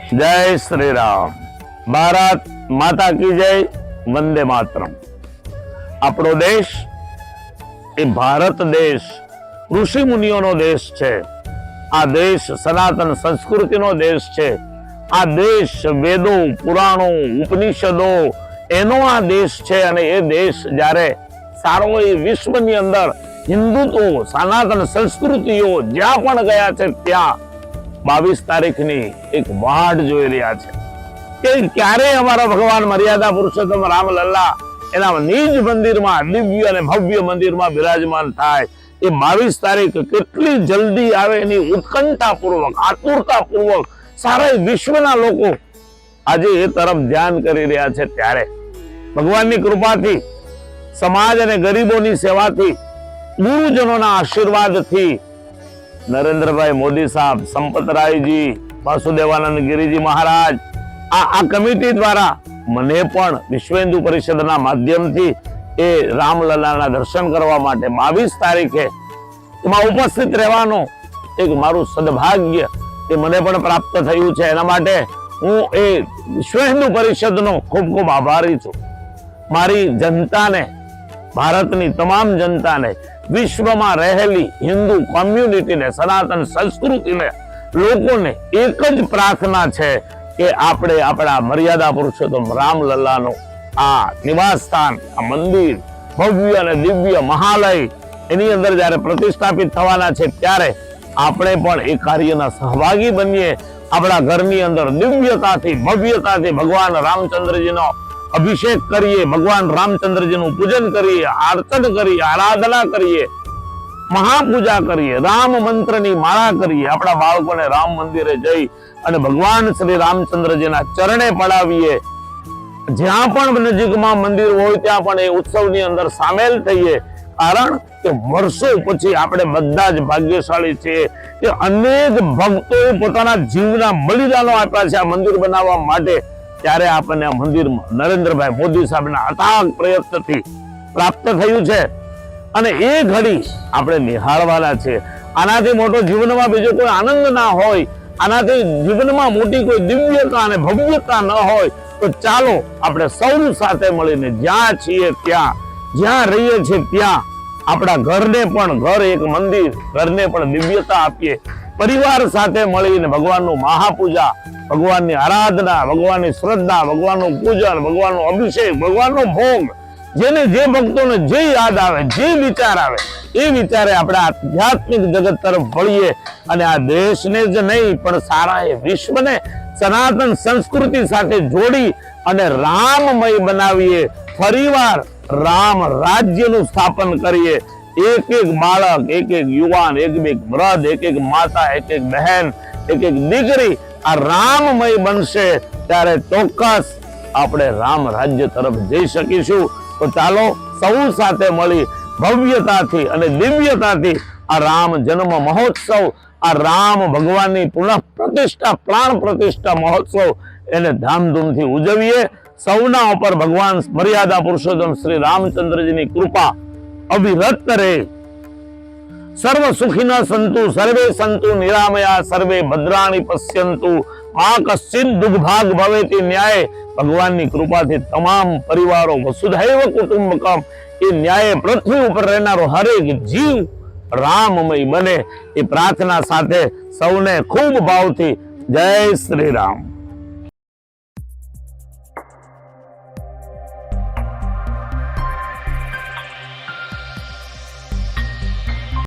जय श्री राम। भारत माता की जय। वंदे मातरम। આપણો દેશ એ ભારત દેશ ઋષિ મુનિઓનો દેશ છે। આ દેશ સનાતન સંસ્કૃતિનો દેશ છે। આ દેશ વેદો, પુરાણો, ઉપનિષદો એનો આ દેશ છે। અને એ દેશ જ્યારે સારો એ વિશ્વની અંદર હિન્દુત્વ, સનાતન સંસ્કૃતિઓ જ્યાં પણ ગયા છે ત્યાં 22 તારીખની એક વાટ જોઈ રહ્યા છે કે ક્યારે અમારા ભગવાન મર્યાદા પુરુષોત્તમ રામલલ્લા એના નિજ મંદિરમાં, દિવ્ય અને ભવ્ય મંદિરમાં બિરાજમાન થાય। એ 22 તારીખ કેટલી જલ્દી આવે એની ઉત્કંઠાપૂર્વક, આતુરતાપૂર્વક સારા વિશ્વના લોકો આજે એ તરફ ધ્યાન કરી રહ્યા છે। ત્યારે ભગવાનની કૃપાથી, સમાજ અને ગરીબોની સેવાથી, ગુરુજનોના આશીર્વાદથી નરેન્દ્રભાઈ મોદી સાહેબ, સંપતરાયજી, વાસુદેવાનંદ ગિરિજી મહારાજ, આ કમિટી દ્વારા મને પણ વિશ્વ હિન્દુ પરિષદના માધ્યમથી એ રામલલ્લાના દર્શન કરવા માટે 22 તારીખે એમાં ઉપસ્થિત રહેવાનો એક મારું સદભાગ્ય એ મને પણ પ્રાપ્ત થયું છે। એના માટે હું એ વિશ્વ હિન્દુ પરિષદનો ખૂબ ખૂબ આભારી છું। મારી જનતાને, ભારતની તમામ જનતાને, વિશ્વમાં રહેલી હિન્દુ કોમ્યુનિટીને, સનાતન સંસ્કૃતિને, લોકોને એક જ પ્રાર્થના છે કે આપણે આપણા મર્યાદા પુરુષોત્તમ રામલલ્લાનો આ નિવાસ સ્થાન, આ મંદિર, ભવ્ય અને દિવ્ય મહાલય એની અંદર જ્યારે પ્રતિષ્ઠાપિત થવાના છે ત્યારે આપણે પણ એ કાર્યના સહભાગી બનીએ। આપણા ઘરની અંદર દિવ્યતાથી, ભવ્યતાથી ભગવાન રામચંદ્રજીનો અભિષેક કરીએ, ભગવાન રામચંદ્રજીનું પૂજન કરીએ, આરતન કરીએ, આરાધના કરીએ, મહાપૂજા કરીએ, રામ મંત્રની માળા કરીએ, આપણા બાળકોને રામ મંદિરે જઈ અને ભગવાન શ્રી રામચંદ્રજીના ચરણે પડાવીએ। જ્યાં પણ નજીકમાં મંદિર હોય ત્યાં પણ એ ઉત્સવની અંદર સામેલ થઈએ। કારણ કે વર્ષો પછી આપણે બધા જ ભાગ્યશાળી છીએ કે અનેક ભક્તોએ પોતાના જીવના બલિદાનો આપ્યા છે આ મંદિર બનાવવા માટે। ત્યારે આપણને આ મંદિર નરેન્દ્રભાઈ મોદી સાહેબના અથાગ પ્રયત્નથી પ્રાપ્ત થયું છે અને એ ઘડી આપણે નિહાળવાના છે। આનાથી મોટો જીવનમાં બીજો કોઈ આનંદ ના હોય, આનાથી જીવનમાં મોટી કોઈ દિવ્યતા અને ભવ્યતા ન હોય તો ચાલો આપણે સૌ સાથે મળીને જ્યાં છીએ ત્યાં, જ્યાં રહીએ છીએ ત્યાં આપણા ઘરને પણ, ઘર એક મંદિર, ઘરને પણ દિવ્યતા આપીએ। પરિવાર સાથે મળીને ભગવાનનું મહાપૂજા, ભગવાનની આરાધના, ભગવાનની શ્રદ્ધા, ભગવાનનું પૂજન, ભગવાનનો અભિષેક, ભગવાનનો ભોગ, જેને જે ભક્તોને જે યાદ આવે, જે વિચાર આવે એ વિચારે આપણે આધ્યાત્મિક જગત તરફ વળીએ અને આ દેશને જ નહીં પણ સારા એ વિશ્વને સનાતન સંસ્કૃતિ સાથે જોડી અને રામમય બનાવીએ। ફરીવાર રામ રાજ્યનું સ્થાપન કરીએ। એક એક બાળક, એક એક યુવાન, એક એક વૃદ્ધ, એક એક માતા, એક એક બહેન, એક એક દીકરી આ રામમય બનશે ત્યારે ચોક્કસ આપણે રામ રાજ્ય તરફ જઈ શકીશું। તો ચાલો સૌ સાથે મળી ભવ્યતાથી અને દિવ્યતાથી આ રામ જન્મ મહોત્સવ, આ રામ ભગવાનની પુનઃ પ્રતિષ્ઠા, પ્રાણ પ્રતિષ્ઠા મહોત્સવ એને ધામધૂમથી ઉજવીએ। સૌના ઉપર ભગવાન મર્યાદા પુરુષોત્તમ શ્રી રામચંદ્રજીની કૃપા અવિરત રહે। સર્વ સુખિના સંતુ, સર્વે સંતુ નિરામયા, સર્વે ભદ્રાણી પશ્યંતુ, મા કશ્ચિત દુર્ભાગ ભવેતિ ન્યાય। ભગવાનની કૃપાથી તમામ પરિવારો વસુધૈવ કુટુંબકમ એ ન્યાય પૃથ્વી ઉપર રહેનારો હરેક જીવ રામમય બને એ પ્રાર્થના સાથે સૌને ખૂબ ભાવથી જય શ્રી રામ।